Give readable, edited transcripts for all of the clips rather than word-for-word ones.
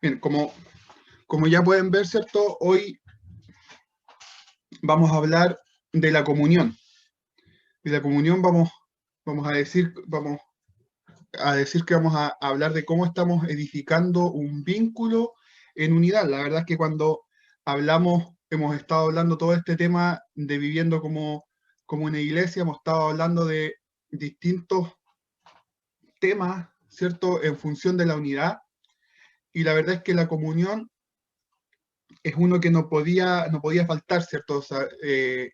Bien, como ya pueden ver, ¿cierto? Hoy vamos a hablar de la comunión. De la comunión vamos a decir que vamos a hablar de cómo estamos edificando un vínculo en unidad. La verdad es que cuando hemos estado hablando todo este tema de viviendo como una iglesia, hemos estado hablando de distintos temas, ¿cierto? En función de la unidad. Y la verdad es que la comunión es uno que no podía faltar, ¿cierto? O sea,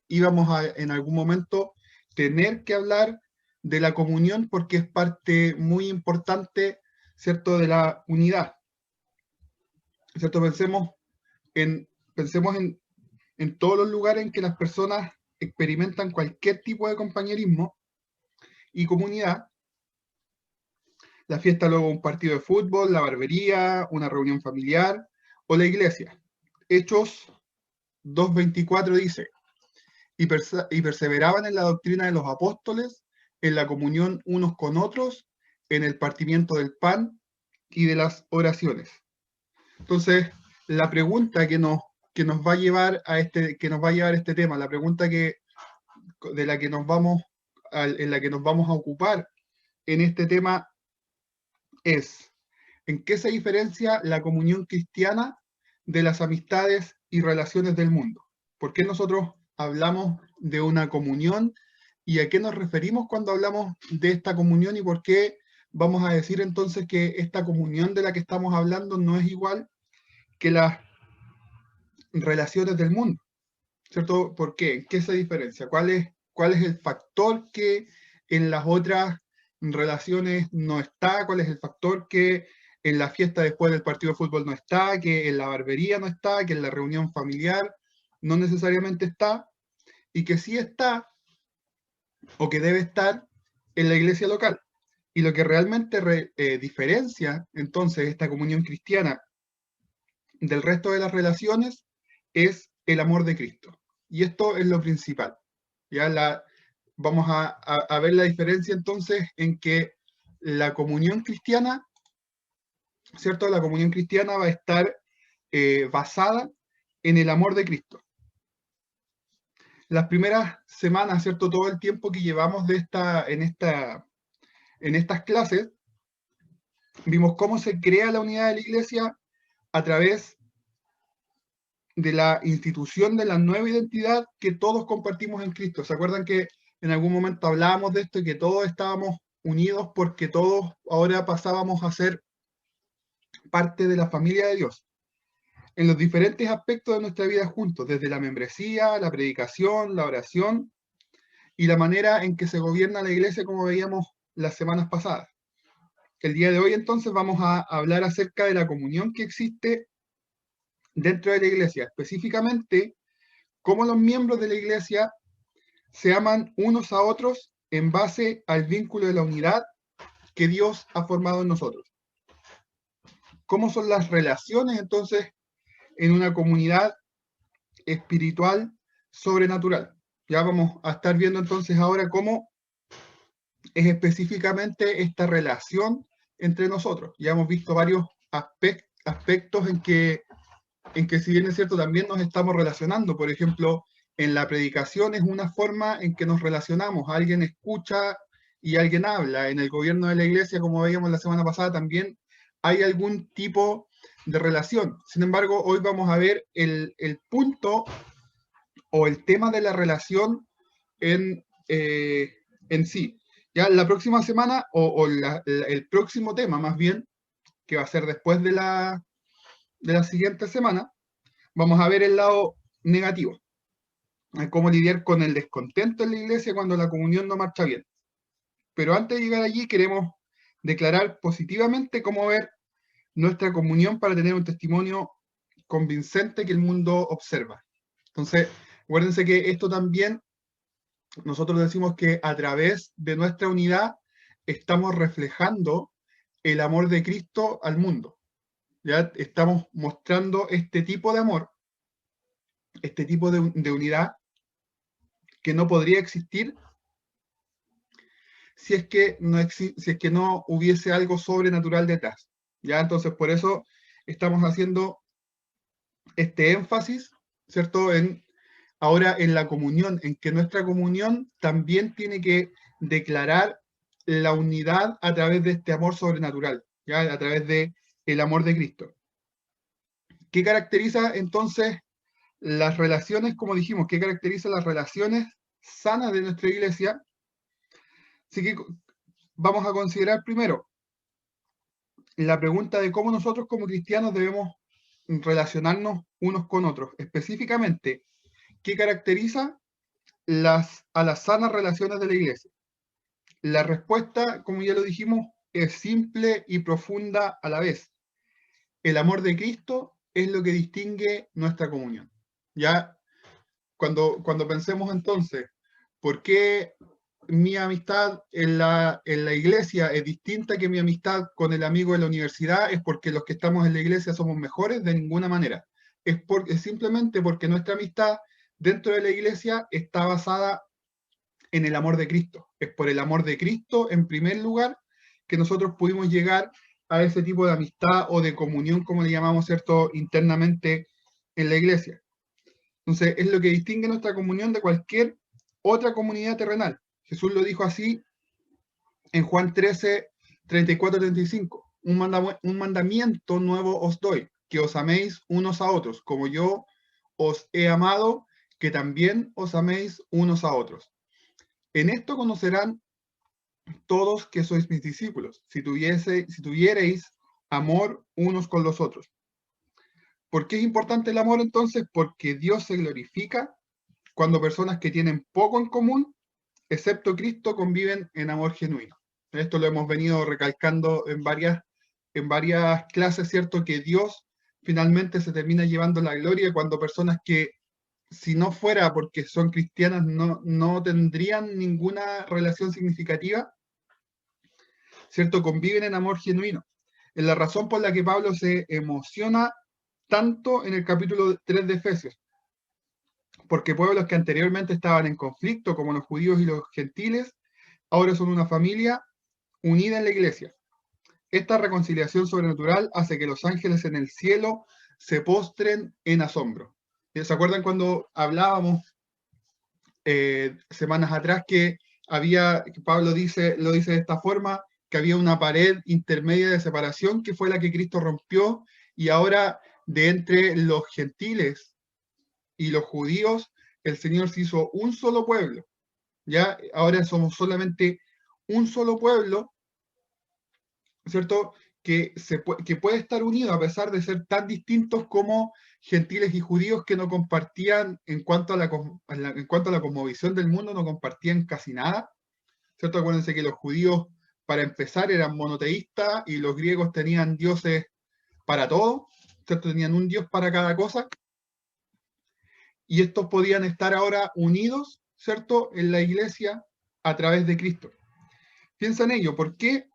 íbamos a en algún momento tener que hablar de la comunión porque es parte muy importante, ¿cierto? De la unidad, ¿cierto? Pensemos en todos los lugares en que las personas experimentan cualquier tipo de compañerismo y comunidad, la fiesta luego un partido de fútbol, la barbería, una reunión familiar o la iglesia. Hechos 2:24 dice, y perseveraban en la doctrina de los apóstoles, en la comunión unos con otros, en el partimiento del pan y de las oraciones. Entonces, la pregunta que nos va a llevar a este tema, la pregunta de la que nos vamos, en la que nos vamos a ocupar en este tema es, ¿en qué se diferencia la comunión cristiana de las amistades y relaciones del mundo? ¿Por qué nosotros hablamos de una comunión y a qué nos referimos cuando hablamos de esta comunión y por qué vamos a decir entonces que esta comunión de la que estamos hablando no es igual que las relaciones del mundo? ¿Cierto? ¿Por qué? ¿Qué se diferencia? ¿Cuál es el factor que en las otras relaciones no está? ¿Cuál es el factor que en la fiesta después del partido de fútbol no está? ¿Que en la barbería no está? ¿Que en la reunión familiar no necesariamente está? Y que sí está o que debe estar en la iglesia local. Y lo que realmente diferencia entonces esta comunión cristiana del resto de las relaciones es el amor de Cristo. Y esto es lo principal. Ya vamos a ver la diferencia entonces en que la comunión cristiana, ¿cierto? La comunión cristiana va a estar basada en el amor de Cristo. Las primeras semanas, ¿cierto? Todo el tiempo que llevamos en estas clases, vimos cómo se crea la unidad de la iglesia a través de la institución de la nueva identidad que todos compartimos en Cristo. ¿Se acuerdan que en algún momento hablábamos de esto y que todos estábamos unidos porque todos ahora pasábamos a ser parte de la familia de Dios? En los diferentes aspectos de nuestra vida juntos, desde la membresía, la predicación, la oración y la manera en que se gobierna la iglesia, como veíamos las semanas pasadas. El día de hoy entonces vamos a hablar acerca de la comunión que existe dentro de la iglesia, específicamente cómo los miembros de la iglesia se aman unos a otros en base al vínculo de la unidad que Dios ha formado en nosotros. ¿Cómo son las relaciones entonces en una comunidad espiritual sobrenatural? Ya vamos a estar viendo entonces ahora cómo es específicamente esta relación entre nosotros. Ya hemos visto varios aspectos en que si bien es cierto, también nos estamos relacionando. Por ejemplo, en la predicación es una forma en que nos relacionamos. Alguien escucha y alguien habla. En el gobierno de la iglesia, como veíamos la semana pasada, también hay algún tipo de relación. Sin embargo, hoy vamos a ver el punto o el tema de la relación en sí. Ya la próxima semana, el próximo tema más bien, que va a ser después de la siguiente semana, vamos a ver el lado negativo, cómo lidiar con el descontento en la iglesia cuando la comunión no marcha bien. Pero antes de llegar allí, queremos declarar positivamente cómo ver nuestra comunión para tener un testimonio convincente que el mundo observa. Entonces, acuérdense que esto también, nosotros decimos que a través de nuestra unidad estamos reflejando el amor de Cristo al mundo. Ya estamos mostrando este tipo de amor, este tipo de unidad que no podría existir si es que no hubiese algo sobrenatural detrás. ¿Ya? Entonces, por eso estamos haciendo este énfasis, ¿cierto? Ahora en la comunión, en que nuestra comunión también tiene que declarar la unidad a través de este amor sobrenatural, ¿ya? A través de el amor de Cristo. ¿Qué caracteriza entonces las relaciones, como dijimos, qué caracteriza las relaciones sanas de nuestra iglesia? Así que vamos a considerar primero la pregunta de cómo nosotros como cristianos debemos relacionarnos unos con otros. Específicamente, ¿qué caracteriza a las sanas relaciones de la iglesia? La respuesta, como ya lo dijimos, es simple y profunda a la vez. El amor de Cristo es lo que distingue nuestra comunión. Ya, cuando pensemos entonces, ¿por qué mi amistad en la iglesia es distinta que mi amistad con el amigo de la universidad? Es porque los que estamos en la iglesia somos mejores, de ninguna manera. Es simplemente porque nuestra amistad dentro de la iglesia está basada en el amor de Cristo. Es por el amor de Cristo, en primer lugar, que nosotros pudimos llegar a ese tipo de amistad o de comunión, como le llamamos, ¿cierto?, internamente en la iglesia. Entonces, es lo que distingue nuestra comunión de cualquier otra comunidad terrenal. Jesús lo dijo así en Juan 13, 34, 35. Un mandamiento nuevo os doy, que os améis unos a otros, como yo os he amado, que también os améis unos a otros. En esto conocerán todos que sois mis discípulos, si tuviereis amor unos con los otros. ¿Por qué es importante el amor entonces? Porque Dios se glorifica cuando personas que tienen poco en común, excepto Cristo, conviven en amor genuino. Esto lo hemos venido recalcando en varias clases, ¿cierto? Que Dios finalmente se termina llevando la gloria cuando personas que, si no fuera porque son cristianas, no tendrían ninguna relación significativa, ¿cierto? Conviven en amor genuino. Es la razón por la que Pablo se emociona tanto en el capítulo 3 de Efesios, porque pueblos que anteriormente estaban en conflicto, como los judíos y los gentiles, ahora son una familia unida en la iglesia. Esta reconciliación sobrenatural hace que los ángeles en el cielo se postren en asombro. ¿Se acuerdan cuando hablábamos semanas atrás que Pablo lo dice de esta forma, que había una pared intermedia de separación que fue la que Cristo rompió, y ahora de entre los gentiles y los judíos, el Señor se hizo un solo pueblo? Ya ahora somos solamente un solo pueblo, ¿cierto? Que puede estar unido a pesar de ser tan distintos como gentiles y judíos que no compartían en cuanto a en cuanto a la cosmovisión del mundo, no compartían casi nada, ¿cierto? Acuérdense que los judíos, para empezar, eran monoteístas y los griegos tenían dioses para todo, ¿cierto? Tenían un dios para cada cosa, y estos podían estar ahora unidos, ¿cierto?, en la iglesia a través de Cristo. Piensa en ello, ¿por qué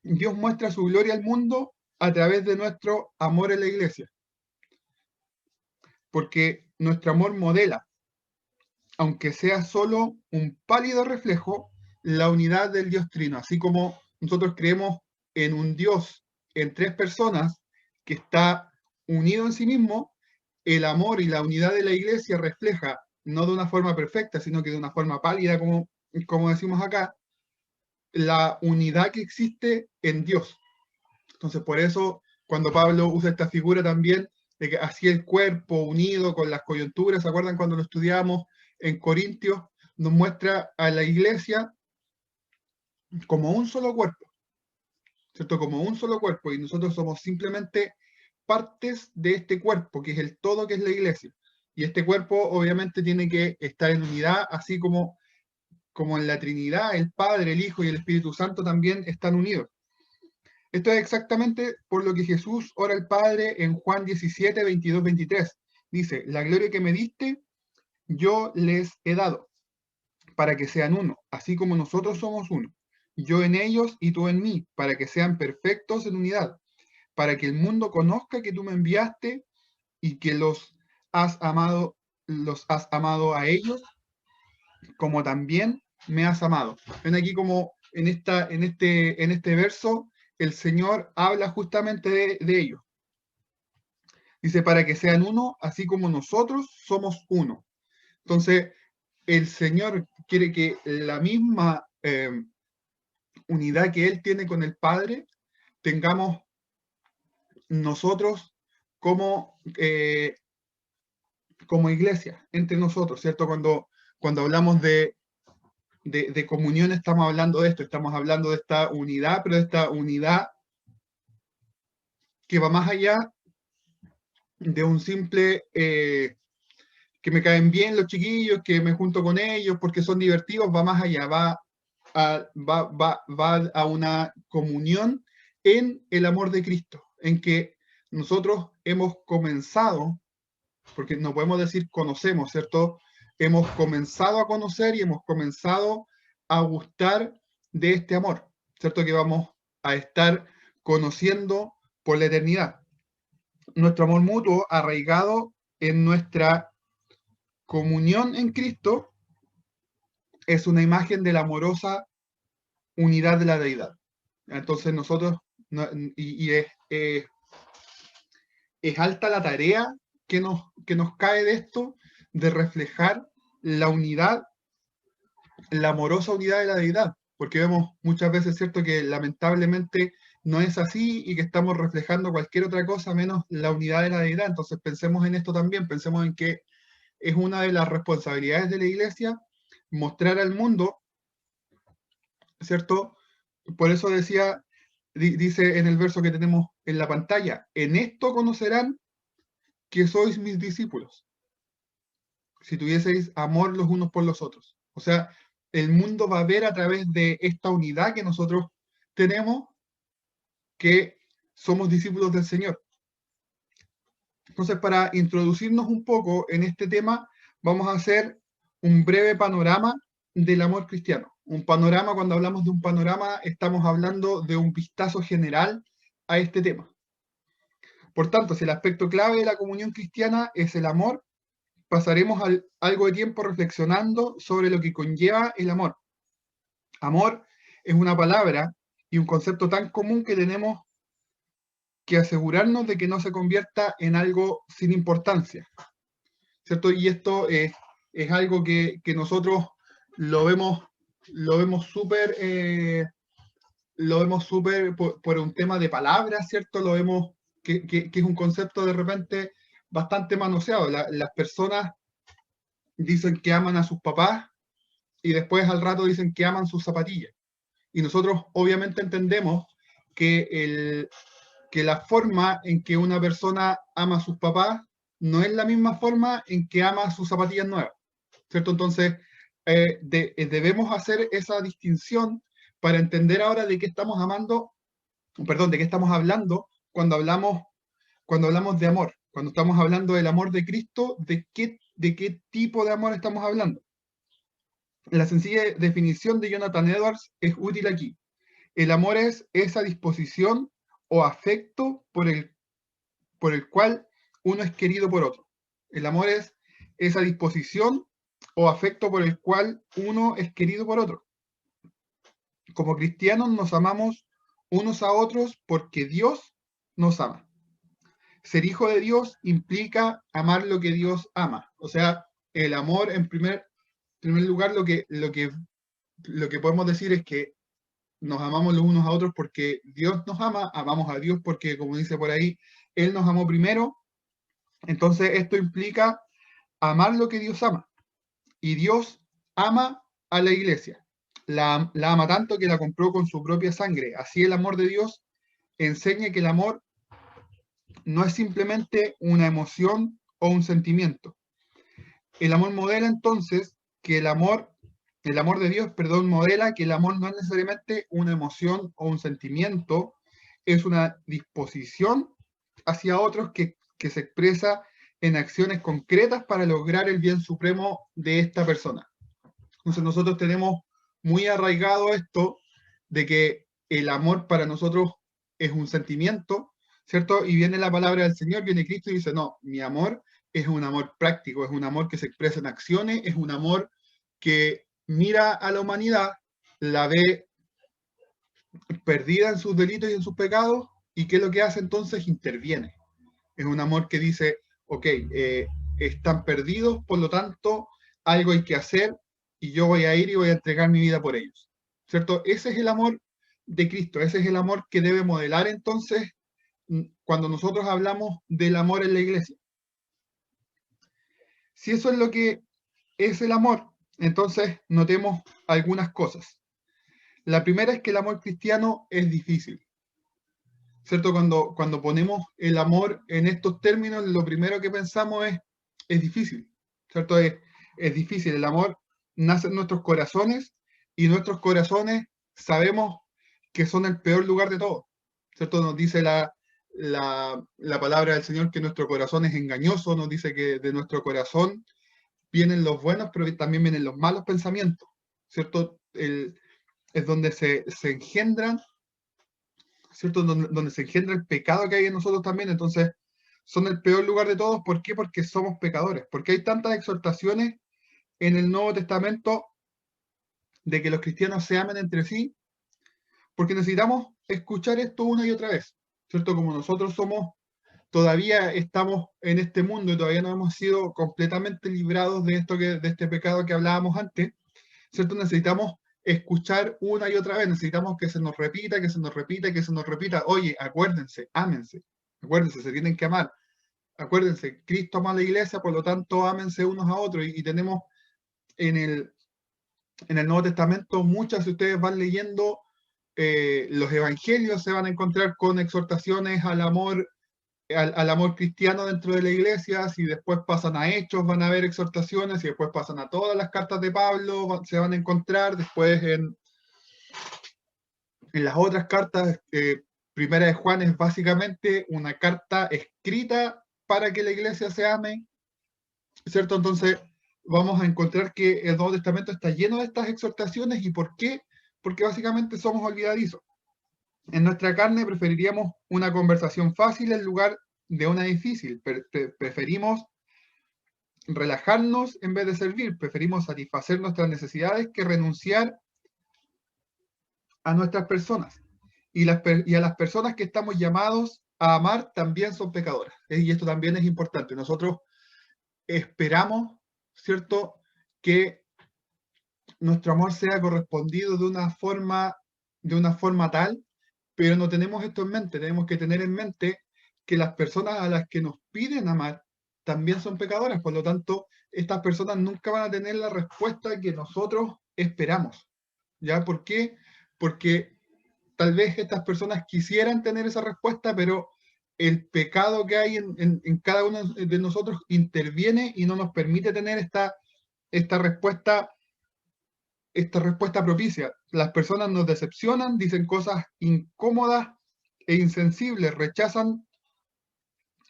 Dios muestra su gloria al mundo a través de nuestro amor en la iglesia? Porque nuestro amor modela, aunque sea solo un pálido reflejo, la unidad del Dios Trino. Así como nosotros creemos en un Dios en tres personas que está unido en sí mismo, el amor y la unidad de la iglesia refleja, no de una forma perfecta, sino que de una forma pálida, como decimos acá, la unidad que existe en Dios. Entonces, por eso, cuando Pablo usa esta figura también, de que así el cuerpo unido con las coyunturas, ¿se acuerdan cuando lo estudiamos en Corintios? Nos muestra a la iglesia como un solo cuerpo, ¿cierto? Como un solo cuerpo, y nosotros somos simplemente partes de este cuerpo, que es el todo, que es la iglesia. Y este cuerpo obviamente tiene que estar en unidad, así como en la Trinidad, el Padre, el Hijo y el Espíritu Santo también están unidos. Esto es exactamente por lo que Jesús ora al Padre en Juan 17, 22, 23. Dice, la gloria que me diste, yo les he dado, para que sean uno, así como nosotros somos uno. Yo en ellos y tú en mí, para que sean perfectos en unidad, para que el mundo conozca que tú me enviaste y que los has amado a ellos, como también me has amado. Ven aquí como en este verso, el Señor habla justamente de ello. Dice, para que sean uno, así como nosotros somos uno. Entonces, el Señor quiere que la misma unidad que Él tiene con el Padre, tengamos nosotros como, como iglesia, entre nosotros, ¿cierto? Cuando hablamos de comunión, estamos hablando de esto, estamos hablando de esta unidad, pero de esta unidad que va más allá de un simple que me caen bien los chiquillos, que me junto con ellos porque son divertidos, va más allá, va a una comunión en el amor de Cristo, en que nosotros hemos comenzado, porque no podemos decir conocemos, ¿cierto? Hemos comenzado a conocer y hemos comenzado a gustar de este amor, ¿cierto? Que vamos a estar conociendo por la eternidad. Nuestro amor mutuo arraigado en nuestra comunión en Cristo es una imagen de la amorosa unidad de la deidad. Entonces nosotros, y es alta la tarea que nos cae de esto, de reflejar la unidad, la amorosa unidad de la deidad, porque vemos muchas veces, ¿cierto?, que lamentablemente no es así y que estamos reflejando cualquier otra cosa menos la unidad de la deidad. Entonces pensemos en esto también, pensemos en que es una de las responsabilidades de la iglesia mostrar al mundo, ¿cierto? Por eso decía, dice en el verso que tenemos en la pantalla, en esto conocerán que sois mis discípulos, si tuvieseis amor los unos por los otros. O sea, el mundo va a ver a través de esta unidad que nosotros tenemos que somos discípulos del Señor. Entonces, para introducirnos un poco en este tema, vamos a hacer un breve panorama del amor cristiano. Un panorama, cuando hablamos de un panorama, estamos hablando de un vistazo general a este tema. Por tanto, si el aspecto clave de la comunión cristiana es el amor, pasaremos algo de tiempo reflexionando sobre lo que conlleva el amor. Amor es una palabra y un concepto tan común que tenemos que asegurarnos de que no se convierta en algo sin importancia, ¿cierto? Y esto es algo que nosotros lo vemos, lo vemos súper por un tema de palabras, ¿cierto? Lo vemos que es un concepto de repente bastante manoseado. Las personas dicen que aman a sus papás y después al rato dicen que aman sus zapatillas. Y nosotros obviamente entendemos que la forma en que una persona ama a sus papás no es la misma forma en que ama sus zapatillas nuevas, ¿cierto? Entonces, debemos hacer esa distinción para entender ahora de qué estamos amando, perdón, de qué estamos hablando cuando hablamos de amor, cuando estamos hablando del amor de Cristo, de qué tipo de amor estamos hablando. La sencilla definición de Jonathan Edwards es útil aquí. El amor es esa disposición o afecto por el cual uno es querido por otro. El amor es esa disposición o afecto por el cual uno es querido por otro. Como cristianos nos amamos unos a otros porque Dios nos ama. Ser hijo de Dios implica amar lo que Dios ama. O sea, el amor, en primer lugar, lo que podemos decir es que nos amamos los unos a otros porque Dios nos ama, amamos a Dios porque, como dice por ahí, Él nos amó primero. Entonces, esto implica amar lo que Dios ama. Y Dios ama a la iglesia. La ama tanto que la compró con su propia sangre. Así el amor de Dios enseña que el amor no es simplemente una emoción o un sentimiento. El amor modela entonces que el amor de Dios, perdón, modela que el amor no es necesariamente una emoción o un sentimiento, es una disposición hacia otros que se expresa en acciones concretas para lograr el bien supremo de esta persona. Entonces nosotros tenemos muy arraigado esto de que el amor para nosotros es un sentimiento, ¿cierto? Y viene la palabra del Señor, viene Cristo y dice, no, mi amor es un amor práctico, es un amor que se expresa en acciones, es un amor que mira a la humanidad, la ve perdida en sus delitos y en sus pecados, y ¿qué es lo que hace entonces? Interviene. Es un amor que dice, ok, están perdidos, por lo tanto, algo hay que hacer y yo voy a ir y voy a entregar mi vida por ellos. ¿Cierto? Ese es el amor de Cristo, ese es el amor que debe modelar entonces cuando nosotros hablamos del amor en la iglesia. Si eso es lo que es el amor, entonces notemos algunas cosas. La primera es que el amor cristiano es difícil. ¿Cierto? Cuando ponemos el amor en estos términos, lo primero que pensamos es difícil, ¿cierto? Es difícil. El amor nace en nuestros corazones y nuestros corazones sabemos que son el peor lugar de todo, ¿cierto? Nos dice la palabra del Señor que nuestro corazón es engañoso, nos dice que de nuestro corazón vienen los buenos, pero también vienen los malos pensamientos, ¿cierto? Es donde se engendran, ¿cierto? Donde se engendra el pecado que hay en nosotros también. Entonces, son el peor lugar de todos. ¿Por qué? Porque somos pecadores. Porque hay tantas exhortaciones en el Nuevo Testamento de que los cristianos se amen entre sí, porque necesitamos escuchar esto una y otra vez, ¿cierto? Como nosotros todavía estamos en este mundo y todavía no hemos sido completamente librados de de este pecado que hablábamos antes, ¿cierto? Necesitamos escuchar una y otra vez, necesitamos que se nos repita, que se nos repita, que se nos repita. Oye, acuérdense, ámense, acuérdense, se tienen que amar. Acuérdense, Cristo ama a la iglesia, por lo tanto, ámense unos a otros. Y tenemos en el Nuevo Testamento muchas, si ustedes van leyendo los evangelios, se van a encontrar con exhortaciones al amor cristiano dentro de la iglesia. Si después pasan a Hechos, van a haber exhortaciones, y después pasan a todas las cartas de Pablo, se van a encontrar después en las otras cartas. Primera de Juan es básicamente una carta escrita para que la iglesia se ame, ¿cierto? Entonces vamos a encontrar que el Nuevo Testamento está lleno de estas exhortaciones. ¿Y por qué? Porque básicamente somos olvidadizos. En nuestra carne preferiríamos una conversación fácil en lugar de una difícil. Preferimos relajarnos en vez de servir. Preferimos satisfacer nuestras necesidades que renunciar a nuestras personas. Y a las personas que estamos llamados a amar también son pecadoras. Y esto también es importante. Nosotros esperamos, ¿cierto?, que nuestro amor sea correspondido de una forma tal, pero no tenemos esto en mente. Tenemos que tener en mente que las personas a las que nos piden amar también son pecadoras. Por lo tanto, estas personas nunca van a tener la respuesta que nosotros esperamos. ¿Ya? ¿Por qué? Porque tal vez estas personas quisieran tener esa respuesta, pero el pecado que hay en cada uno de nosotros interviene y no nos permite tener esta respuesta propicia. Las personas nos decepcionan, dicen cosas incómodas e insensibles, rechazan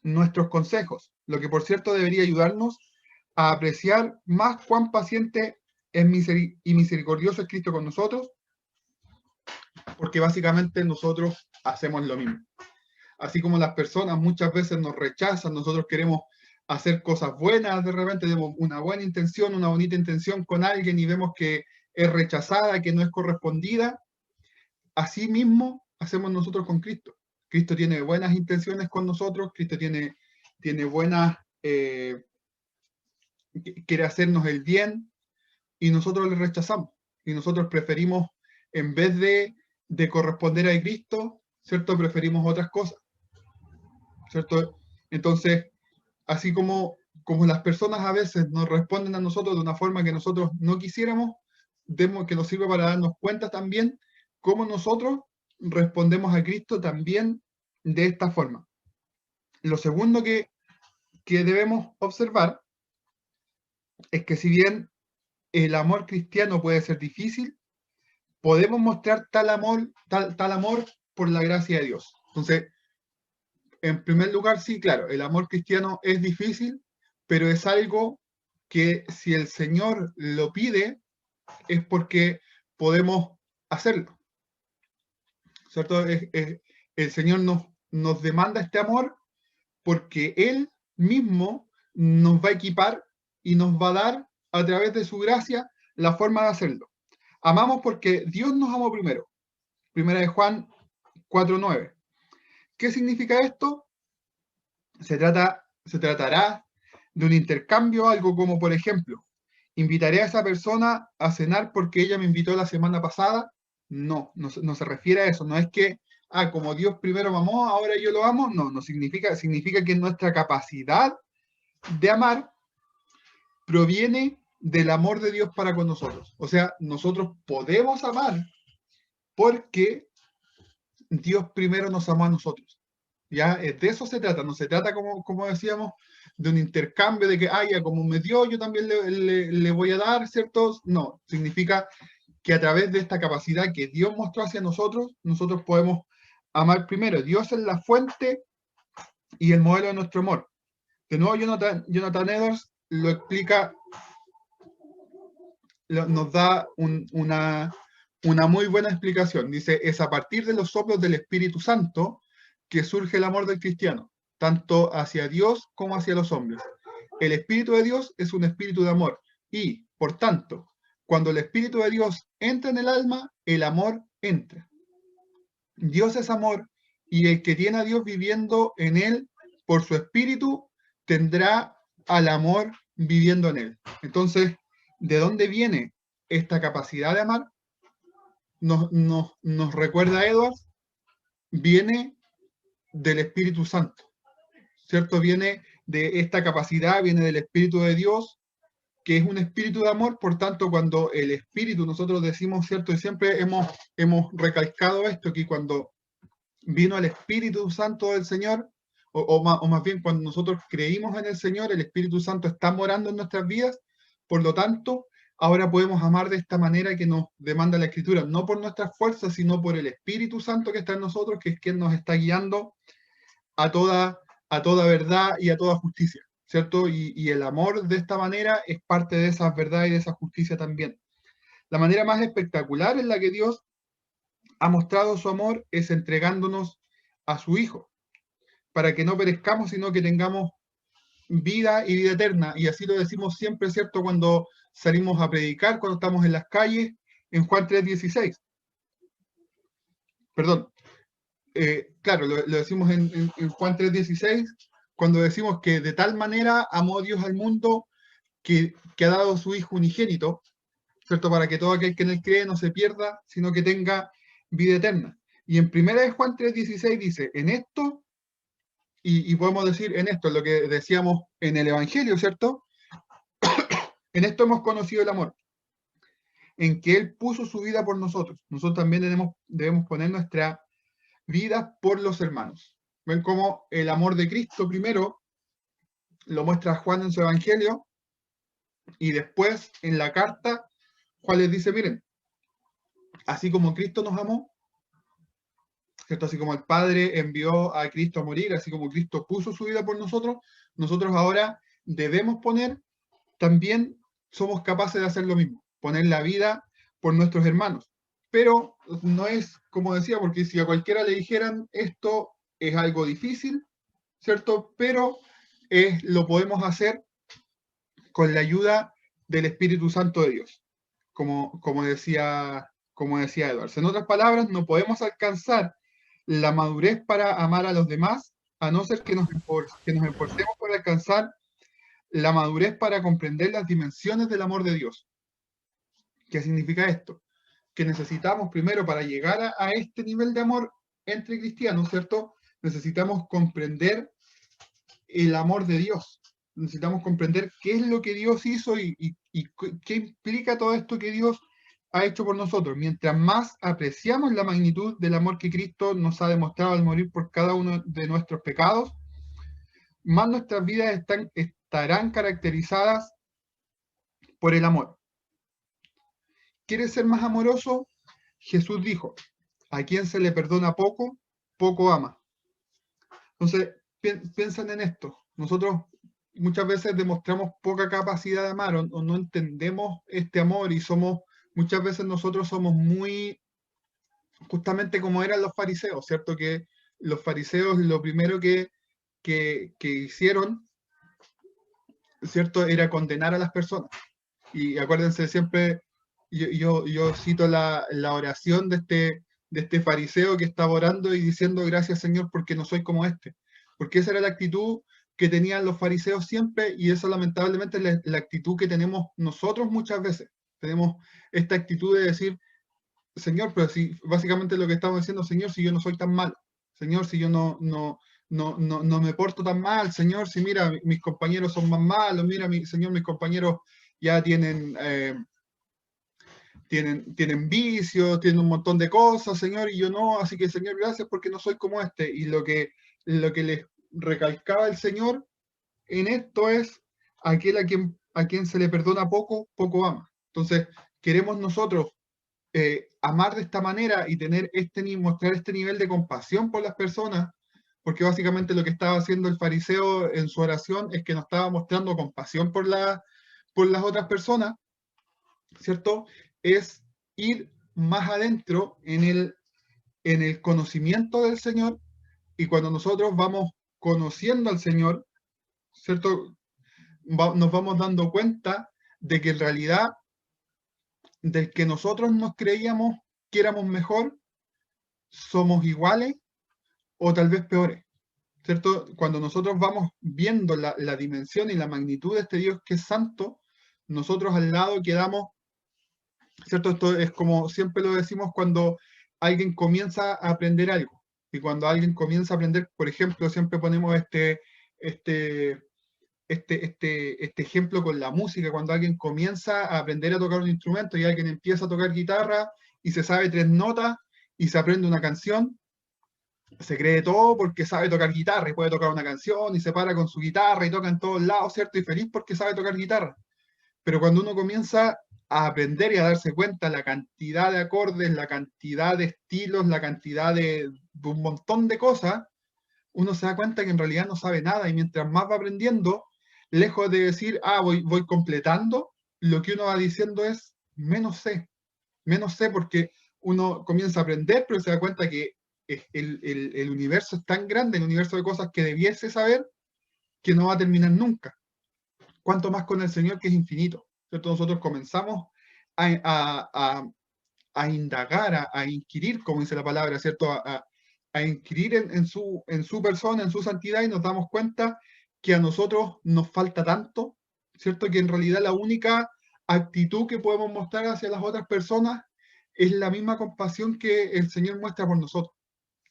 nuestros consejos, lo que por cierto debería ayudarnos a apreciar más cuán paciente y misericordioso es Cristo con nosotros, porque básicamente nosotros hacemos lo mismo. Así como las personas muchas veces nos rechazan, nosotros queremos hacer cosas buenas, de repente tenemos una buena intención, una bonita intención con alguien y vemos que es rechazada, que no es correspondida. Así mismo hacemos nosotros con Cristo. Cristo tiene buenas intenciones con nosotros, Cristo tiene buenas, quiere hacernos el bien, y nosotros le rechazamos. Y nosotros preferimos, en vez de corresponder a Cristo, ¿cierto? Preferimos otras cosas, ¿cierto? Entonces, así como las personas a veces nos responden a nosotros de una forma que nosotros no quisiéramos, que nos sirve para darnos cuenta también cómo nosotros respondemos a Cristo también de esta forma. Lo segundo que debemos observar es que si bien el amor cristiano puede ser difícil, podemos mostrar tal amor por la gracia de Dios. Entonces, en primer lugar, sí, claro, el amor cristiano es difícil, pero es algo que si el Señor lo pide, es porque podemos hacerlo, ¿cierto? El Señor nos demanda este amor porque Él mismo nos va a equipar y nos va a dar a través de su gracia la forma de hacerlo. Amamos porque Dios nos amó primero. Primera de Juan 4:9. ¿Qué significa esto? se tratará de un intercambio, algo como, por ejemplo, ¿invitaré a esa persona a cenar porque ella me invitó la semana pasada? No se refiere a eso. No es que, como Dios primero me amó, ahora yo lo amo. No significa que nuestra capacidad de amar proviene del amor de Dios para con nosotros. O sea, nosotros podemos amar porque Dios primero nos amó a nosotros. ¿Ya? De eso se trata, no se trata, como decíamos, de un intercambio de que, ya como me dio, yo también le voy a dar, ¿cierto? No, significa que a través de esta capacidad que Dios mostró hacia nosotros, nosotros podemos amar primero. Dios es la fuente y el modelo de nuestro amor. De nuevo, Jonathan Edwards lo explica, nos da una muy buena explicación. Dice, es a partir de los soplos del Espíritu Santo que surge el amor del cristiano, tanto hacia Dios como hacia los hombres. El Espíritu de Dios es un espíritu de amor y, por tanto, cuando el Espíritu de Dios entra en el alma, el amor entra. Dios es amor y el que tiene a Dios viviendo en él por su Espíritu tendrá al amor viviendo en él. Entonces, ¿de dónde viene esta capacidad de amar? Nos recuerda Edwards, viene del Espíritu Santo, ¿cierto? Viene de esta capacidad, viene del Espíritu de Dios, que es un espíritu de amor. Por tanto, cuando el Espíritu, nosotros decimos, ¿cierto? Y siempre hemos recalcado esto, que cuando vino el Espíritu Santo del Señor, o más bien cuando nosotros creímos en el Señor, el Espíritu Santo está morando en nuestras vidas. Por lo tanto, ahora podemos amar de esta manera que nos demanda la Escritura, no por nuestras fuerzas, sino por el Espíritu Santo que está en nosotros, que es quien nos está guiando a toda verdad y a toda justicia, ¿cierto? Y el amor de esta manera es parte de esa verdad y de esa justicia también. La manera más espectacular en la que Dios ha mostrado su amor es entregándonos a su Hijo, para que no perezcamos, sino que tengamos vida y vida eterna. Y así lo decimos siempre, ¿cierto? Cuando salimos a predicar, cuando estamos en las calles, en Juan 3:16. Perdón, claro, lo decimos en Juan 3:16, cuando decimos que de tal manera amó Dios al mundo que ha dado su Hijo unigénito, ¿cierto? Para que todo aquel que en él cree no se pierda, sino que tenga vida eterna. Y en 1 Juan 3:16 dice, en esto, y podemos decir en esto, lo que decíamos en el Evangelio, ¿cierto? En esto hemos conocido el amor, en que Él puso su vida por nosotros. Nosotros también debemos poner nuestra vida por los hermanos. Ven cómo el amor de Cristo primero lo muestra Juan en su Evangelio, y después en la carta Juan les dice, miren, así como Cristo nos amó, ¿cierto? Así como el Padre envió a Cristo a morir, así como Cristo puso su vida por nosotros, nosotros ahora debemos poner, también somos capaces de hacer lo mismo, poner la vida por nuestros hermanos. Pero no es como decía, porque si a cualquiera le dijeran esto es algo difícil, ¿cierto? Pero lo podemos hacer con la ayuda del Espíritu Santo de Dios, como decía Edwards. En otras palabras, no podemos alcanzar la madurez para amar a los demás, a no ser que nos esforcemos por alcanzar la madurez para comprender las dimensiones del amor de Dios. ¿Qué significa esto? Que necesitamos primero, para llegar a este nivel de amor entre cristianos, ¿cierto? Necesitamos comprender el amor de Dios. Necesitamos comprender qué es lo que Dios hizo y qué implica todo esto que Dios ha hecho por nosotros. Mientras más apreciamos la magnitud del amor que Cristo nos ha demostrado al morir por cada uno de nuestros pecados, más nuestras vidas estarán caracterizadas por el amor. ¿Quieres ser más amoroso? Jesús dijo, a quien se le perdona poco, poco ama. Entonces, piensan en esto. Nosotros muchas veces demostramos poca capacidad de amar o no entendemos este amor y muchas veces nosotros somos muy, justamente como eran los fariseos, ¿cierto? Que los fariseos lo primero que hicieron, ¿cierto? Era condenar a las personas. Y acuérdense siempre, yo cito la oración de este fariseo que estaba orando y diciendo, gracias Señor porque no soy como este. porque esa era la actitud que tenían los fariseos siempre, y eso lamentablemente es la actitud que tenemos nosotros muchas veces. Tenemos esta actitud de decir, Señor, pero si básicamente lo que estamos diciendo, Señor, si yo no soy tan malo, Señor, si yo no me porto tan mal, Señor, si mira, mis compañeros son más malos, mira, Señor, mis compañeros ya tienen vicios, tienen un montón de cosas, Señor, y yo no, así que, Señor, gracias porque no soy como este. Y lo que les recalcaba el Señor en esto es, aquel a quien se le perdona poco, poco ama. Entonces, queremos nosotros amar de esta manera y mostrar este nivel de compasión por las personas, porque básicamente lo que estaba haciendo el fariseo en su oración es que no estaba mostrando compasión por las otras personas, ¿cierto? Es ir más adentro en el conocimiento del Señor, y cuando nosotros vamos conociendo al Señor, ¿cierto? Nos vamos dando cuenta de que en realidad, del que nosotros nos creíamos que éramos mejor, somos iguales o tal vez peores, ¿cierto? Cuando nosotros vamos viendo la dimensión y la magnitud de este Dios que es santo, nosotros al lado quedamos, ¿cierto? Esto es como siempre lo decimos cuando alguien comienza a aprender algo. Y cuando alguien comienza a aprender, por ejemplo, siempre ponemos este, este ejemplo con la música, cuando alguien comienza a aprender a tocar un instrumento y alguien empieza a tocar guitarra y se sabe 3 notas y se aprende una canción, se cree todo porque sabe tocar guitarra y puede tocar una canción y se para con su guitarra y toca en todos lados, ¿cierto? Y feliz porque sabe tocar guitarra. Pero cuando uno comienza a aprender y a darse cuenta la cantidad de acordes, la cantidad de estilos, la cantidad de un montón de cosas, uno se da cuenta que en realidad no sabe nada, y mientras más va aprendiendo, lejos de decir, voy completando, lo que uno va diciendo es, menos sé porque uno comienza a aprender, pero se da cuenta que el universo es tan grande, el universo de cosas que debiese saber, que no va a terminar nunca. Cuanto más con el Señor, que es infinito, ¿cierto? Nosotros comenzamos a indagar, a inquirir, como dice la palabra, ¿cierto? A inquirir en su persona, en su santidad, y nos damos cuenta que a nosotros nos falta tanto, ¿cierto? Que en realidad la única actitud que podemos mostrar hacia las otras personas es la misma compasión que el Señor muestra por nosotros,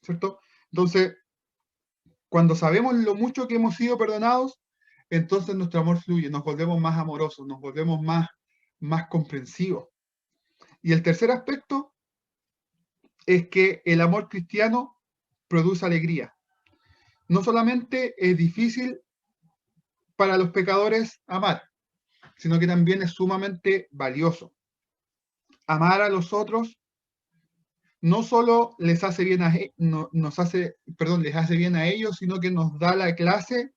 ¿cierto? Entonces, cuando sabemos lo mucho que hemos sido perdonados, entonces nuestro amor fluye, nos volvemos más amorosos, nos volvemos más comprensivos. Y el tercer aspecto es que el amor cristiano produce alegría. No solamente es difícil para los pecadores amar, sino que también es sumamente valioso. Amar a los otros no solo les hace bien les hace bien a ellos, sino que nos da la clase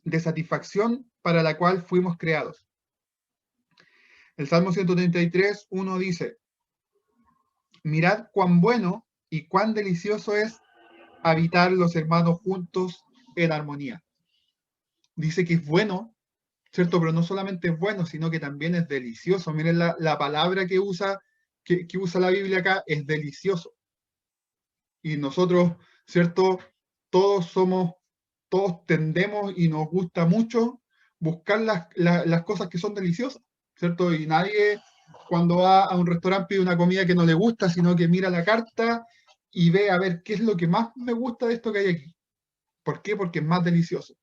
de satisfacción para la cual fuimos creados. El Salmo 133, 1 dice: mirad cuán bueno y cuán delicioso es habitar los hermanos juntos en armonía. Dice que es bueno, ¿cierto? Pero no solamente es bueno, sino que también es delicioso. Miren la palabra que usa la Biblia acá, es delicioso. Y nosotros, ¿cierto? Todos tendemos y nos gusta mucho buscar las cosas que son deliciosas, ¿cierto? Y nadie, cuando va a un restaurante, pide una comida que no le gusta, sino que mira la carta y ve a ver qué es lo que más me gusta de esto que hay aquí. ¿Por qué? Porque es más delicioso.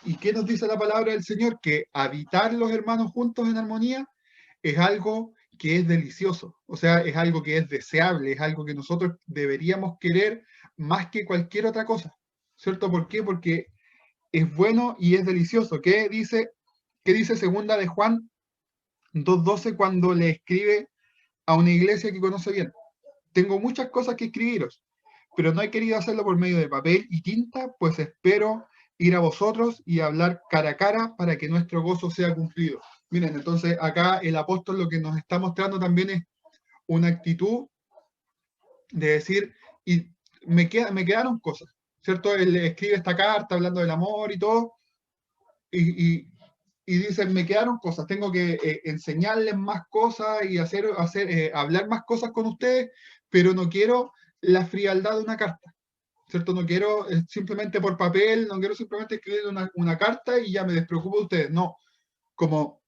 ¿Y qué nos dice la palabra del Señor? Que habitar los hermanos juntos en armonía es algo que es delicioso, o sea, es algo que es deseable, es algo que nosotros deberíamos querer más que cualquier otra cosa, ¿cierto? ¿Por qué? Porque es bueno y es delicioso. ¿Qué dice segunda de Juan 2:12 cuando le escribe a una iglesia que conoce bien? Tengo muchas cosas que escribiros, pero no he querido hacerlo por medio de papel y tinta, pues espero ir a vosotros y hablar cara a cara para que nuestro gozo sea cumplido. Miren, entonces acá el apóstol lo que nos está mostrando también es una actitud de decir, y me quedaron cosas, ¿cierto? Él escribe esta carta hablando del amor y todo, y dice, me quedaron cosas, tengo que enseñarles más cosas y hablar más cosas con ustedes, pero no quiero la frialdad de una carta, ¿cierto? No quiero simplemente por papel, no quiero simplemente escribir una carta y ya me despreocupo de ustedes. No, como,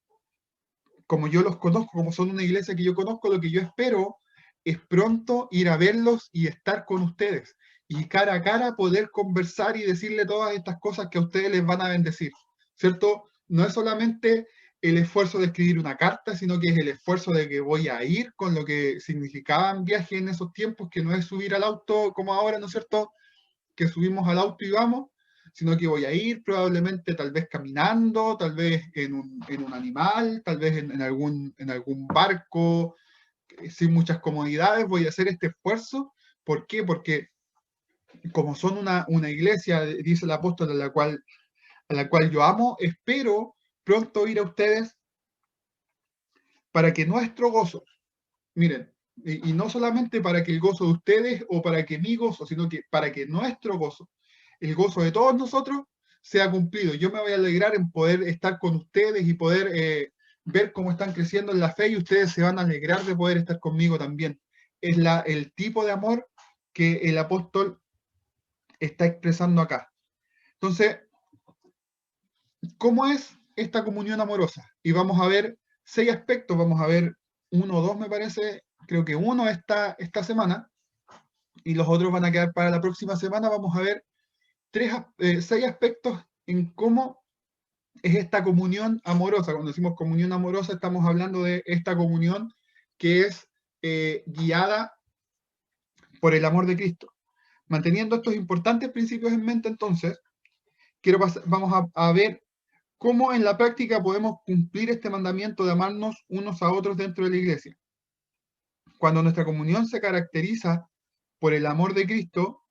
como yo los conozco, como son una iglesia que yo conozco, lo que yo espero es pronto ir a verlos y estar con ustedes. Y cara a cara poder conversar y decirle todas estas cosas que a ustedes les van a bendecir, ¿cierto? No es solamente el esfuerzo de escribir una carta, sino que es el esfuerzo de que voy a ir con lo que significaban viajes en esos tiempos, que no es subir al auto como ahora, ¿no es cierto? Que subimos al auto y vamos, sino que voy a ir probablemente tal vez caminando, tal vez en un animal, tal vez en algún barco, sin muchas comodidades, voy a hacer este esfuerzo. ¿Por qué? Porque como son una iglesia, dice el apóstol, a la cual yo amo, espero pronto ir a ustedes para que nuestro gozo, miren, y no solamente para que el gozo de ustedes o para que mi gozo, sino que para que nuestro gozo, el gozo de todos nosotros, sea cumplido. Yo me voy a alegrar en poder estar con ustedes y poder ver cómo están creciendo en la fe y ustedes se van a alegrar de poder estar conmigo también. Es el tipo de amor que el apóstol está expresando acá. Entonces, ¿cómo es esta comunión amorosa? Y vamos a ver 6 aspectos, vamos a ver uno o dos, me parece, creo que uno esta semana, y los otros van a quedar para la próxima semana. Vamos a ver 6 aspectos en cómo es esta comunión amorosa. Cuando decimos comunión amorosa, estamos hablando de esta comunión que es guiada por el amor de Cristo. Manteniendo estos importantes principios en mente, entonces, vamos a ver cómo en la práctica podemos cumplir este mandamiento de amarnos unos a otros dentro de la iglesia. Cuando nuestra comunión se caracteriza por el amor de Cristo,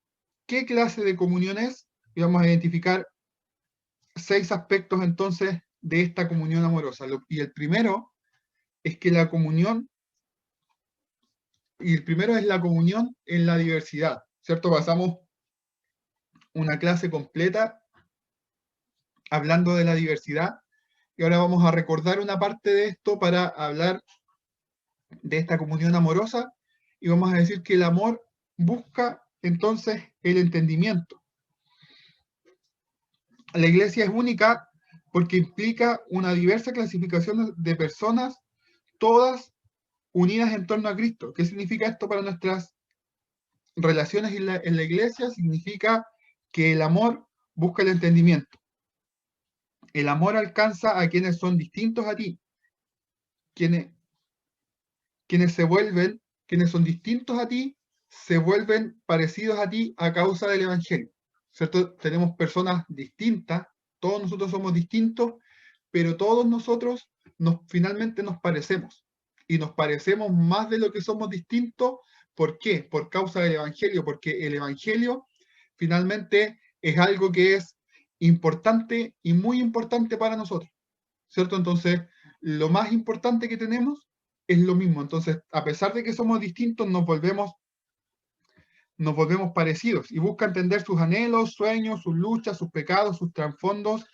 ¿qué clase de comunión es? Y vamos a identificar 6 aspectos entonces de esta comunión amorosa. Y el primero es que la comunión, y el primero es la comunión en la diversidad, ¿cierto? Pasamos una clase completa hablando de la diversidad y ahora vamos a recordar una parte de esto para hablar de esta comunión amorosa y vamos a decir que el amor busca entonces el entendimiento. La iglesia es única porque implica una diversa clasificación de personas, todas unidas en torno a Cristo. ¿Qué significa esto para nuestras relaciones en la iglesia? Significa que el amor busca el entendimiento. El amor alcanza a quienes son distintos a ti, quienes, quienes son distintos a ti, se vuelven parecidos a ti a causa del Evangelio. ¿Cierto? Tenemos personas distintas, todos nosotros somos distintos, pero todos nosotros finalmente nos parecemos. Y nos parecemos más de lo que somos distintos. ¿Por qué? Por causa del Evangelio, porque el Evangelio finalmente es algo que es importante y muy importante para nosotros. ¿Cierto? Entonces, lo más importante que tenemos es lo mismo. Entonces, a pesar de que somos distintos, nos volvemos parecidos y busca entender sus anhelos, sueños, sus luchas, sus pecados, sus trasfondos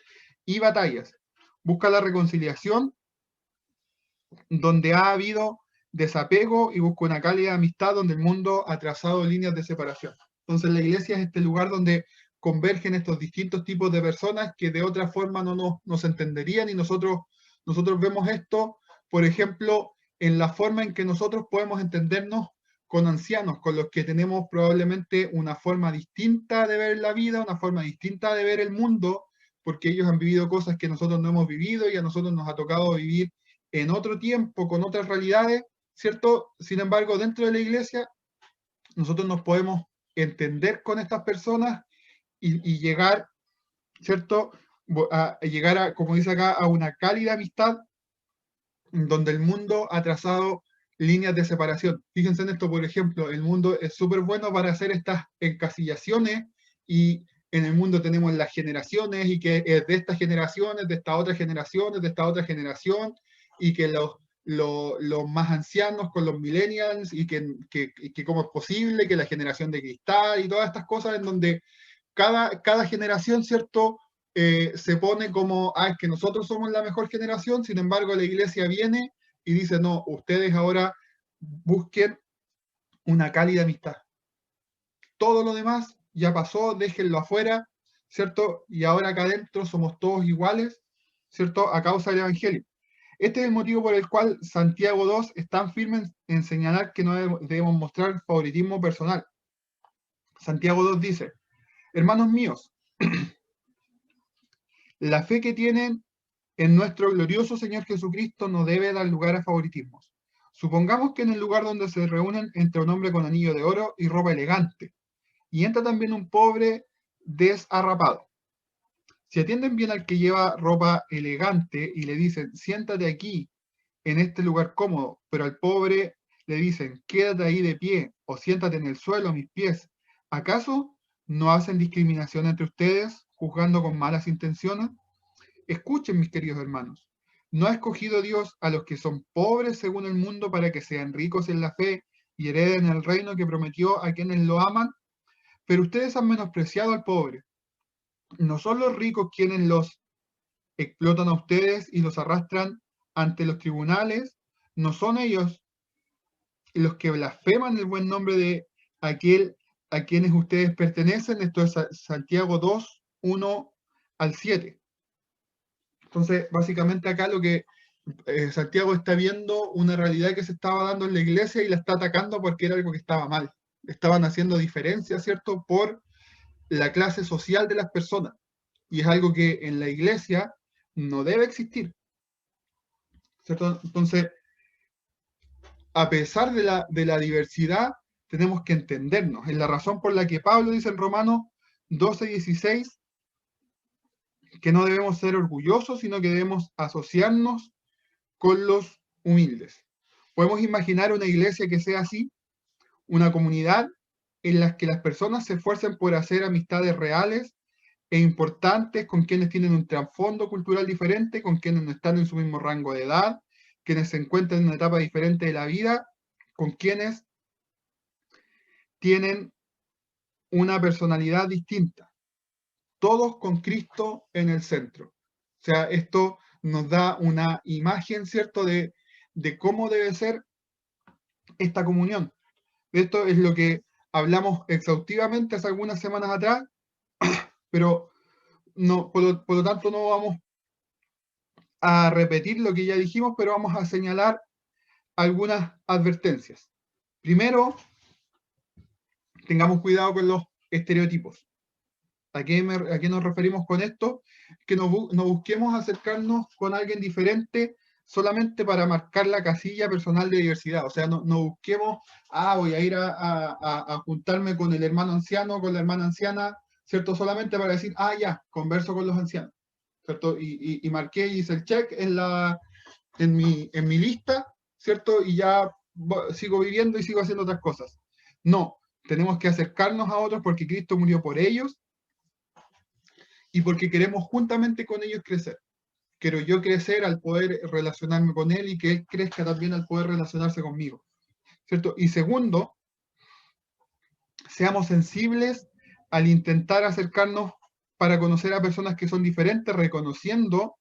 y batallas. Busca la reconciliación donde ha habido desapego y busca una cálida amistad donde el mundo ha trazado líneas de separación. Entonces la iglesia es este lugar donde convergen estos distintos tipos de personas que de otra forma no nos entenderían y nosotros vemos esto, por ejemplo, en la forma en que nosotros podemos entendernos con ancianos, con los que tenemos probablemente una forma distinta de ver la vida, una forma distinta de ver el mundo, porque ellos han vivido cosas que nosotros no hemos vivido y a nosotros nos ha tocado vivir en otro tiempo, con otras realidades, ¿cierto? Sin embargo, dentro de la iglesia, nosotros nos podemos entender con estas personas y llegar, ¿cierto? A llegar a, como dice acá, a una cálida amistad donde el mundo ha trazado líneas de separación. Fíjense en esto, por ejemplo, el mundo es súper bueno para hacer estas encasillaciones y en el mundo tenemos las generaciones y que es de estas generaciones, de estas otras generaciones, de esta otra generación y que los más ancianos con los millennials y que cómo es posible que la generación de cristal y todas estas cosas en donde cada generación, ¿cierto? Se pone como, es que nosotros somos la mejor generación, sin embargo la iglesia viene y dice, no, ustedes ahora busquen una cálida amistad. Todo lo demás ya pasó, déjenlo afuera, ¿cierto? Y ahora acá adentro somos todos iguales, ¿cierto? A causa del Evangelio. Este es el motivo por el cual Santiago 2 es tan firme en señalar que no debemos mostrar favoritismo personal. Santiago 2 dice, hermanos míos, la fe que tienen en nuestro glorioso Señor Jesucristo no debe dar lugar a favoritismos. Supongamos que en el lugar donde se reúnen entra un hombre con anillo de oro y ropa elegante, y entra también un pobre desarrapado. Si atienden bien al que lleva ropa elegante y le dicen, siéntate aquí, en este lugar cómodo, pero al pobre le dicen, quédate ahí de pie o siéntate en el suelo a mis pies, ¿acaso no hacen discriminación entre ustedes, juzgando con malas intenciones? Escuchen, mis queridos hermanos, ¿no ha escogido Dios a los que son pobres según el mundo para que sean ricos en la fe y hereden el reino que prometió a quienes lo aman? Pero ustedes han menospreciado al pobre. No son los ricos quienes los explotan a ustedes y los arrastran ante los tribunales, no son ellos los que blasfeman el buen nombre de aquel a quienes ustedes pertenecen. Esto es Santiago 2, 1 al 7. Entonces, básicamente acá lo que Santiago está viendo una realidad que se estaba dando en la iglesia y la está atacando porque era algo que estaba mal. Estaban haciendo diferencia, ¿cierto?, por la clase social de las personas. Y es algo que en la iglesia no debe existir, ¿cierto? Entonces, a pesar de la diversidad, tenemos que entendernos. Es la razón por la que Pablo dice en Romanos 12:16 que no debemos ser orgullosos, sino que debemos asociarnos con los humildes. Podemos imaginar una iglesia que sea así, una comunidad en la que las personas se esfuercen por hacer amistades reales e importantes con quienes tienen un trasfondo cultural diferente, con quienes no están en su mismo rango de edad, quienes se encuentran en una etapa diferente de la vida, con quienes tienen una personalidad distinta, todos con Cristo en el centro. O sea, esto nos da una imagen, ¿cierto?, de cómo debe ser esta comunión. Esto es lo que hablamos exhaustivamente hace algunas semanas atrás, pero no, por lo tanto no vamos a repetir lo que ya dijimos, pero vamos a señalar algunas advertencias. Primero, tengamos cuidado con los estereotipos. ¿A qué nos referimos con esto? Que no busquemos acercarnos con alguien diferente solamente para marcar la casilla personal de diversidad. O sea, no busquemos, voy a ir a juntarme con el hermano anciano, con la hermana anciana, ¿cierto? Solamente para decir, ya, converso con los ancianos, ¿cierto? Y marqué y hice el check en mi lista, ¿cierto? Y ya sigo viviendo y sigo haciendo otras cosas. No, tenemos que acercarnos a otros porque Cristo murió por ellos y porque queremos juntamente con ellos crecer. Quiero yo crecer al poder relacionarme con Él y que Él crezca también al poder relacionarse conmigo, ¿cierto? Y segundo, seamos sensibles al intentar acercarnos para conocer a personas que son diferentes, reconociendo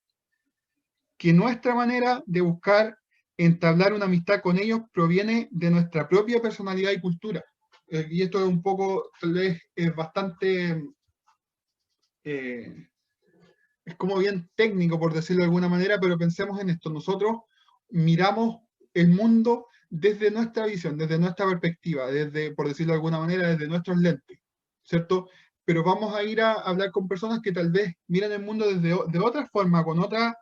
que nuestra manera de buscar entablar una amistad con ellos proviene de nuestra propia personalidad y cultura. Y esto es un poco, tal vez, es bastante, es como bien técnico, por decirlo de alguna manera, pero pensemos en esto. Nosotros miramos el mundo desde nuestra visión, desde nuestra perspectiva, desde, por decirlo de alguna manera, desde nuestros lentes, ¿cierto? Pero vamos a ir a hablar con personas que tal vez miran el mundo de otra forma, con otra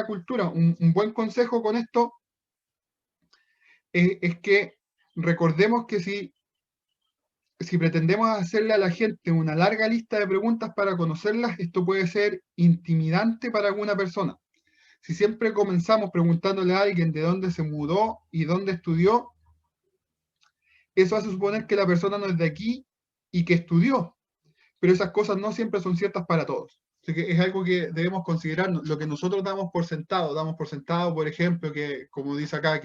cultura. Un buen consejo con esto es que recordemos que si pretendemos hacerle a la gente una larga lista de preguntas para conocerlas, esto puede ser intimidante para alguna persona. Si siempre comenzamos preguntándole a alguien de dónde se mudó y dónde estudió, eso hace suponer que la persona no es de aquí y que estudió, pero esas cosas no siempre son ciertas para todos. Así que es algo que debemos considerar. Lo que nosotros damos por sentado, por ejemplo, que como dice acá, eh,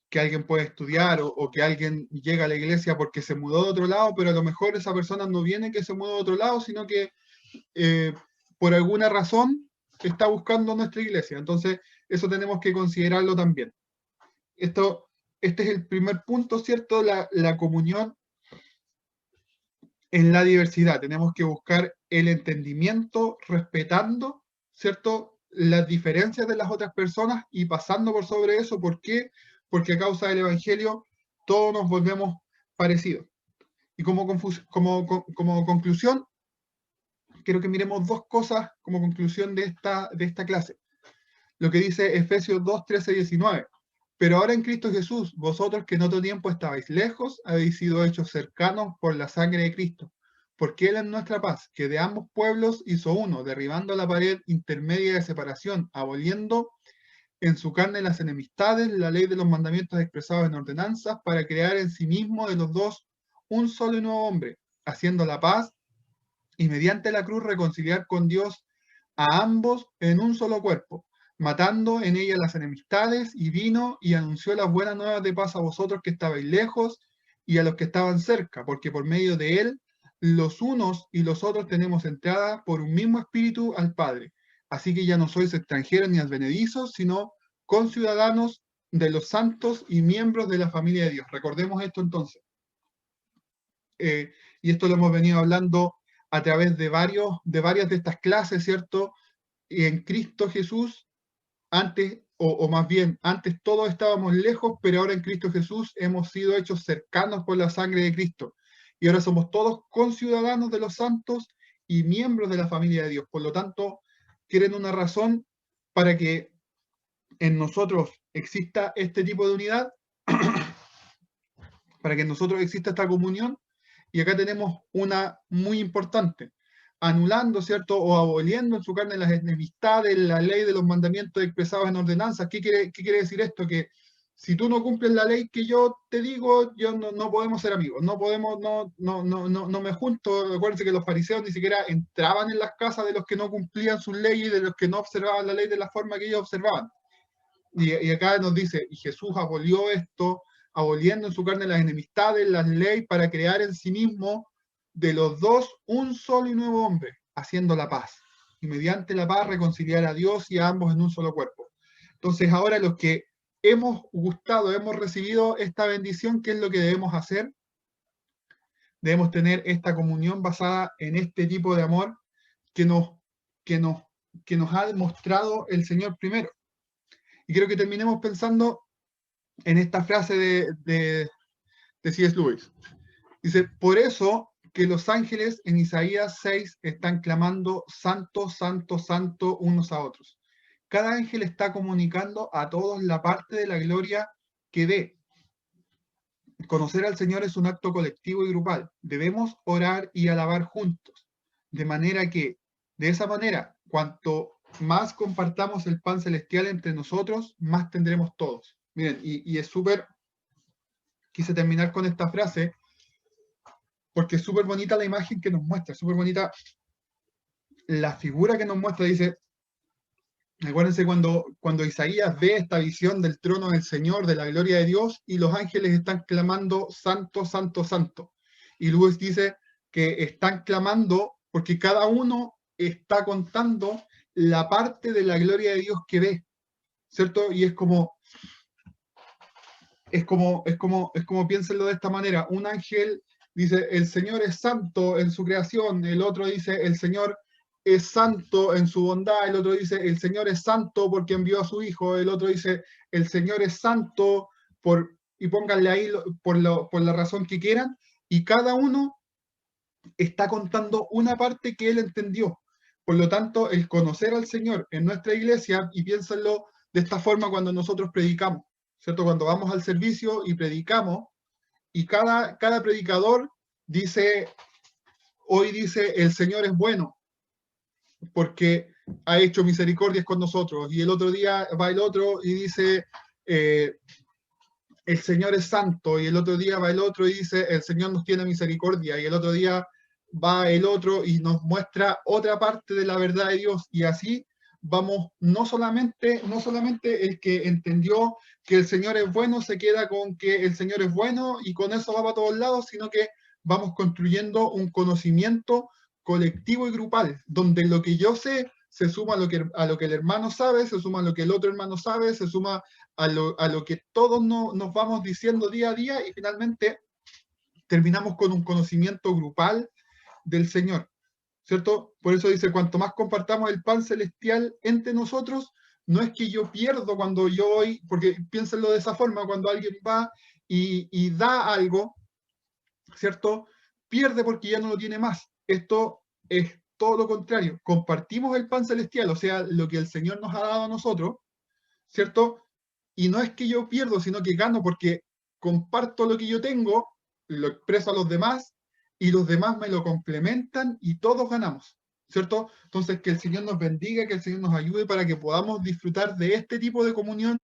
que alguien puede estudiar o que alguien llega a la iglesia porque se mudó de otro lado, pero a lo mejor esa persona no viene que se mudó de otro lado, sino que por alguna razón está buscando nuestra iglesia. Entonces, eso tenemos que considerarlo también. Esto este es el primer punto, ¿cierto? La comunión en la diversidad. Tenemos que buscar el entendimiento, respetando, ¿cierto?, las diferencias de las otras personas y pasando por sobre eso. ¿Por qué? Porque a causa del Evangelio todos nos volvemos parecidos. Y como conclusión, quiero que miremos dos cosas como conclusión de esta clase. Lo que dice Efesios 2, 13 y 19. Pero ahora en Cristo Jesús, vosotros que en otro tiempo estabais lejos, habéis sido hechos cercanos por la sangre de Cristo. Porque Él es nuestra paz, que de ambos pueblos hizo uno, derribando la pared intermedia de separación, aboliendo en su carne las enemistades, la ley de los mandamientos expresados en ordenanzas, para crear en sí mismo de los dos un solo y nuevo hombre, haciendo la paz y mediante la cruz reconciliar con Dios a ambos en un solo cuerpo, matando en ella las enemistades, y vino y anunció las buenas nuevas de paz a vosotros que estabais lejos y a los que estaban cerca, porque por medio de él los unos y los otros tenemos entrada por un mismo espíritu al Padre. Así que ya no sois extranjeros ni advenedizos, sino conciudadanos de los santos y miembros de la familia de Dios. Recordemos esto entonces. Y esto lo hemos venido hablando a través de varias de estas clases, ¿cierto? Y en Cristo Jesús, antes, o más bien, antes todos estábamos lejos, pero ahora en Cristo Jesús hemos sido hechos cercanos por la sangre de Cristo. Y ahora somos todos conciudadanos de los santos y miembros de la familia de Dios. Por lo tanto, quieren una razón para que en nosotros exista este tipo de unidad, para que en nosotros exista esta comunión. Y acá tenemos una muy importante: anulando, ¿cierto?, o aboliendo en su carne las enemistades, la ley de los mandamientos expresados en ordenanzas. ¿Qué quiere decir esto? Que si tú no cumples la ley que yo te digo, no podemos ser amigos, no podemos, no me junto. Acuérdense que los fariseos ni siquiera entraban en las casas de los que no cumplían sus leyes, de los que no observaban la ley de la forma que ellos observaban. Y acá nos dice, y Jesús abolió esto, aboliendo en su carne las enemistades, las leyes, para crear en sí mismo de los dos un solo y nuevo hombre, haciendo la paz. Y mediante la paz reconciliar a Dios y a ambos en un solo cuerpo. Entonces ahora los que hemos gustado, hemos recibido esta bendición, ¿qué es lo que debemos hacer? Debemos tener esta comunión basada en este tipo de amor que nos, que nos, que nos ha demostrado el Señor primero. Y quiero que terminemos pensando en esta frase de C.S. Lewis. Dice, por eso que los ángeles en Isaías 6 están clamando santo, santo, santo unos a otros. Cada ángel está comunicando a todos la parte de la gloria que ve. Conocer al Señor es un acto colectivo y grupal. Debemos orar y alabar juntos. De manera que, de esa manera, cuanto más compartamos el pan celestial entre nosotros, más tendremos todos. Miren, y es súper, quise terminar con esta frase, porque es súper bonita la imagen que nos muestra, súper bonita la figura que nos muestra. Dice, acuérdense cuando Isaías ve esta visión del trono del Señor, de la gloria de Dios, y los ángeles están clamando, santo, santo, santo. Y Lewis dice que están clamando porque cada uno está contando la parte de la gloria de Dios que ve, ¿cierto? Y es como piénsenlo de esta manera: un ángel dice, el Señor es santo en su creación; el otro dice, el Señor es santo en su bondad; el otro dice, el Señor es santo porque envió a su Hijo; el otro dice, el Señor es santo y pónganle ahí por la razón que quieran, y cada uno está contando una parte que él entendió. Por lo tanto, el conocer al Señor en nuestra iglesia, y piénsenlo de esta forma cuando nosotros predicamos, ¿cierto? Cuando vamos al servicio y predicamos, y cada predicador dice, hoy dice, el Señor es bueno, porque ha hecho misericordias con nosotros; y el otro día va el otro y dice, el Señor es santo; y el otro día va el otro y dice, el Señor nos tiene misericordia; y el otro día va el otro y nos muestra otra parte de la verdad de Dios. Y así vamos, no solamente el que entendió que el Señor es bueno se queda con que el Señor es bueno y con eso va para todos lados, sino que vamos construyendo un conocimiento colectivo y grupal, donde lo que yo sé se suma a lo que el hermano sabe, se suma a lo que el otro hermano sabe, se suma a lo que todos nos vamos diciendo día a día y finalmente terminamos con un conocimiento grupal del Señor, ¿cierto? Por eso dice, cuanto más compartamos el pan celestial entre nosotros, no es que yo pierdo cuando yo voy, porque piénsenlo de esa forma, cuando alguien va y da algo, ¿cierto? Pierde porque ya no lo tiene más. Esto es todo lo contrario. Compartimos el pan celestial, o sea, lo que el Señor nos ha dado a nosotros, ¿cierto? Y no es que yo pierdo, sino que gano porque comparto lo que yo tengo, lo expreso a los demás y los demás me lo complementan y todos ganamos, ¿cierto? Entonces, que el Señor nos bendiga, que el Señor nos ayude para que podamos disfrutar de este tipo de comunión.